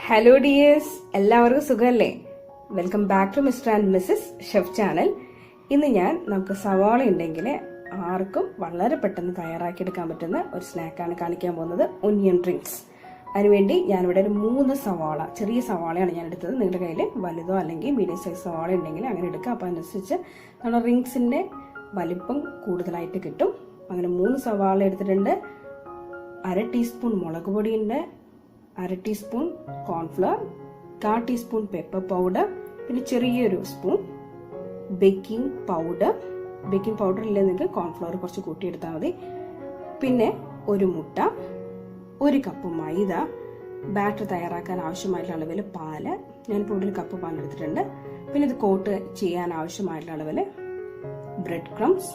Hello dears, എല്ലാവർക്കും സുഖമല്ലേ? Welcome back to mister and missus chef channel. ഇന്ന് നമുക്ക് സവാള ഉണ്ടെങ്കിൽ ആർക്കും വളരെ പെട്ടെന്ന് തയ്യാറാക്കിയെടുക്കാൻ പറ്റുന്ന ഒരു സ്നാക്കാണ് കാണിക്കാൻ പോകുന്നത്, ഒനിയൻ റിങ്സ്. അതിനുവേണ്ടി ഞാനിവിടെ ഒരു 3 സവാള, ചെറിയ സവാളയാണ് ഞാൻ എടുത്തത്. നിങ്ങളുടെ കയ്യിൽ വലുതോ അല്ലെങ്കിൽ മീഡിയം സൈസ് സവാള ഉണ്ടെങ്കിൽ അങ്ങനെ എടുക്കുക. അപ്പോൾ അതനുസരിച്ച് നമ്മുടെ റിങ്സിൻ്റെ വലിപ്പം കൂടുതലായിട്ട് കിട്ടും. അങ്ങനെ 3 സവാള എടുത്തിട്ടുണ്ട്. 1/2 ടീസ്പൂൺ മുളക് പൊടിയുണ്ട്, 1/2 teaspoon cornflour, 1/4 teaspoon pepper powder, പിന്നെ ചെറിയൊരു spoon baking powder. Baking powder ഇല്ലെങ്കിൽ നിങ്ങൾക്ക് കോൺഫ്ലവർ കുറച്ച് കൂട്ടിയെടുത്താൽ മതി. പിന്നെ ഒരു മുട്ട, 1 കപ്പ് മൈദ, ബാറ്റർ തയ്യാറാക്കാൻ ആവശ്യമായിട്ടുള്ള അളവിൽ പാല്. ഞാനിപ്പോൾ 1 കപ്പ് പാൽ എടുത്തിട്ടുണ്ട്. പിന്നെ ഇത് കോട്ട് ചെയ്യാൻ ആവശ്യമായിട്ടുള്ള അളവിൽ ബ്രെഡ് ക്രംസ്,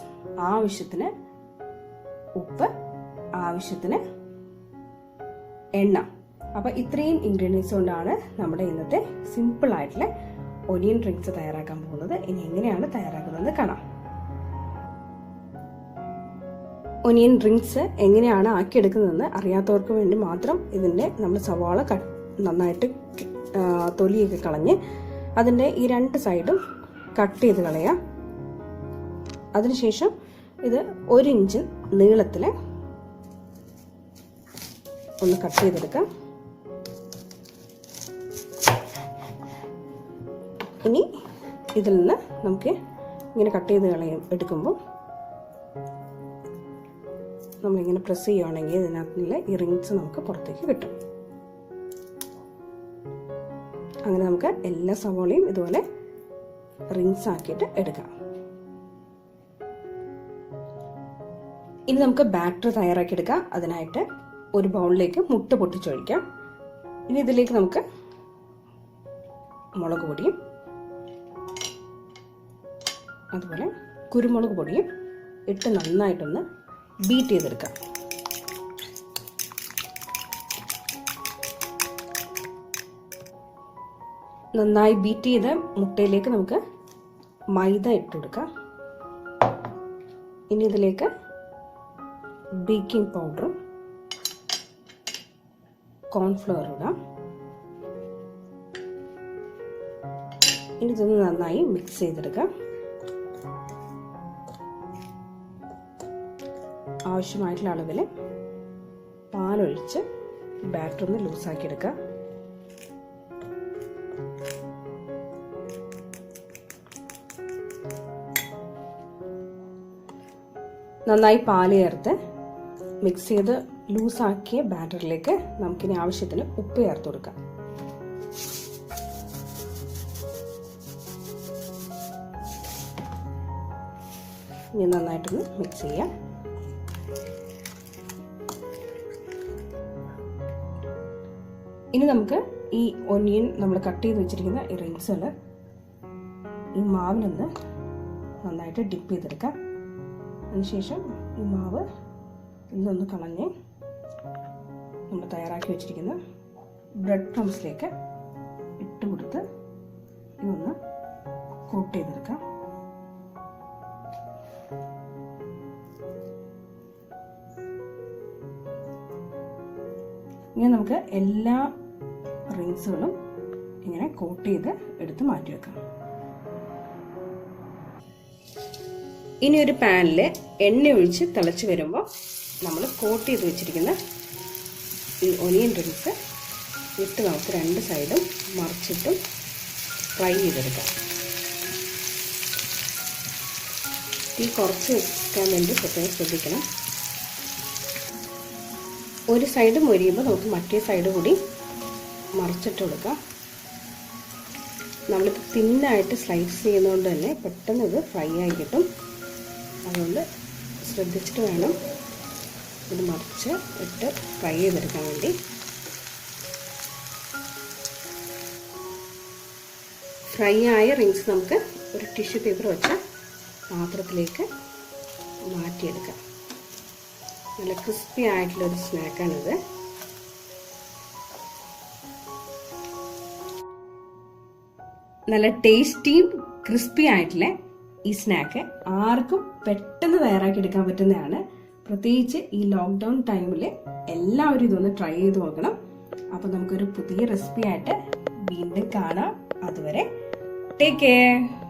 ആവശ്യത്തിന് ഉപ്പ്, ആവശ്യത്തിന് എണ്ണ. അപ്പൊ ഇത്രയും ഇൻഗ്രീഡിയൻസ് കൊണ്ടാണ് നമ്മുടെ ഇന്നത്തെ സിമ്പിൾ ആയിട്ടുള്ള ഒനിയൻ റിങ്സ് തയ്യാറാക്കാൻ പോകുന്നത്. ഇനി എങ്ങനെയാണ് തയ്യാറാക്കുന്നത് കാണാം. ഒനിയൻ റിങ്സ് എങ്ങനെയാണ് ആക്കിയെടുക്കുന്നതെന്ന് അറിയാത്തവർക്ക് വേണ്ടി മാത്രം ഇതിന്റെ നമ്മൾ സവാള നന്നായിട്ട് തൊലിയൊക്കെ കളഞ്ഞ് അതിന്റെ ഈ 2 സൈഡും കട്ട് ചെയ്ത് കളയാം. അതിനുശേഷം ഇത് 1 ഇഞ്ച് നീളത്തിൽ ഒന്ന് കട്ട് ചെയ്തെടുക്കാം. ഇനി ഇതിൽ നിന്ന് നമുക്ക് ഇങ്ങനെ കട്ട് ചെയ്ത് എടുക്കുമ്പോൾ നമ്മളിങ്ങനെ പ്രസ് ചെയ്യുകയാണെങ്കിൽ ഇതിനകത്തുള്ള ഈ റിങ്സ് നമുക്ക് പുറത്തേക്ക് കിട്ടും. അങ്ങനെ നമുക്ക് എല്ലാ സവാളയും ഇതുപോലെ റിങ്സ് ആക്കിയിട്ട് എടുക്കാം. ഇനി നമുക്ക് ബാറ്റർ തയ്യാറാക്കി എടുക്കാം. അതിനായിട്ട് ഒരു ബൗളിലേക്ക് മുട്ട പൊട്ടിച്ചൊഴിക്കാം. ഇനി ഇതിലേക്ക് നമുക്ക് മുളക് പൊടിയും അതുപോലെ കുരുമുളക് പൊടിയും ഇട്ട് നന്നായിട്ടൊന്ന് ബീറ്റ് ചെയ്തെടുക്കാം. നന്നായി ബീറ്റ് ചെയ്ത മുട്ടയിലേക്ക് നമുക്ക് മൈദ ഇട്ട് കൊടുക്കാം. ഇനി ഇതിലേക്ക് ബേക്കിംഗ് പൗഡറും കോൺഫ്ലവർ ഇടാം. ഇനി ഇതൊന്ന് നന്നായി മിക്സ് ചെയ്തെടുക്കാം. ആവശ്യമായിട്ടുള്ള അളവിൽ പാലൊഴിച്ച് ബാറ്റർ ഒന്ന് ലൂസാക്കി എടുക്കാം. നന്നായി പാല് ചേർത്ത് മിക്സ് ചെയ്ത് ലൂസാക്കിയ ബാറ്ററിലേക്ക് നമുക്കിനി ആവശ്യത്തിന് ഉപ്പ് ചേർത്ത് കൊടുക്കാം. ഇനി നന്നായിട്ടൊന്ന് മിക്സ് ചെയ്യാം. ഇനി നമുക്ക് ഈ ഒനിയൻ നമ്മൾ കട്ട് ചെയ്ത് വെച്ചിരിക്കുന്ന ഈ റിങ്സുകൾ ഈ മാവിനൊന്ന് നന്നായിട്ട് ഡിപ്പ് ചെയ്തെടുക്കാം. അതിനുശേഷം ഈ മാവ് ഇതൊന്ന് കളഞ്ഞ് നമ്മൾ തയ്യാറാക്കി വെച്ചിരിക്കുന്ന ബ്രെഡ് ക്രംസിലേക്ക് ഇട്ട് കൊടുത്ത് ഇതൊന്ന് കോട്ട് ചെയ്തെടുക്കാം. ഇനി നമുക്ക് എല്ലാ റിങ്സുകളും ഇങ്ങനെ കോട്ട് ചെയ്ത് എടുത്ത് മാറ്റി വെക്കാം. ഇനി ഒരു പാനിൽ എണ്ണ ഒഴിച്ച് തിളച്ച് വരുമ്പോൾ നമ്മൾ കോട്ട് ചെയ്ത് വെച്ചിരിക്കുന്ന ഈ ഒനിയൻ റിങ്സ് ഇട്ട് നമുക്ക് 2 സൈഡും മറിച്ചിട്ടും ഫ്രൈ ചെയ്തെടുക്കാം. തീ കുറച്ച് വെക്കാൻ വേണ്ടി പ്രത്യേകം ശ്രദ്ധിക്കണം. ഒരു സൈഡ് മൊരിയുമ്പോൾ നമുക്ക് മറ്റേ സൈഡ് കൂടി മറിച്ചിട്ട് കൊടുക്കാം. നമ്മളിത് തിന്നായിട്ട് സ്ലൈസ് ചെയ്യുന്നതുകൊണ്ട് തന്നെ പെട്ടെന്ന് ഇത് ഫ്രൈ ആയി കിട്ടും. അതുകൊണ്ട് ശ്രദ്ധിച്ചിട്ട് വേണം ഇത് മറിച്ച് ഇട്ട് ഫ്രൈ ചെയ്തെടുക്കാൻ വേണ്ടി. ഫ്രൈ ആയ റിങ്സ് നമുക്ക് ഒരു ടിഷ്യൂ പേപ്പർ വെച്ച് പാത്രത്തിലേക്ക് മാറ്റിയെടുക്കാം. നല്ല ക്രിസ്പി ആയിട്ടുള്ളൊരു സ്നാക്കാണിത്. നല്ല ടേസ്റ്റിയും ക്രിസ്പി ആയിട്ടുള്ള ഈ സ്നാക്ക് ആർക്കും പെട്ടെന്ന് തയ്യാറാക്കി എടുക്കാൻ പറ്റുന്നതാണ്. പ്രത്യേകിച്ച് ഈ ലോക്ക്ഡൗൺ ടൈമിൽ എല്ലാവരും ഇതൊന്ന് ട്രൈ ചെയ്ത് നോക്കണം. അപ്പോൾ നമുക്കൊരു പുതിയ റെസിപ്പി ആയിട്ട് വീണ്ടും കാണാം. അതുവരെ ടേക്ക് കെയർ.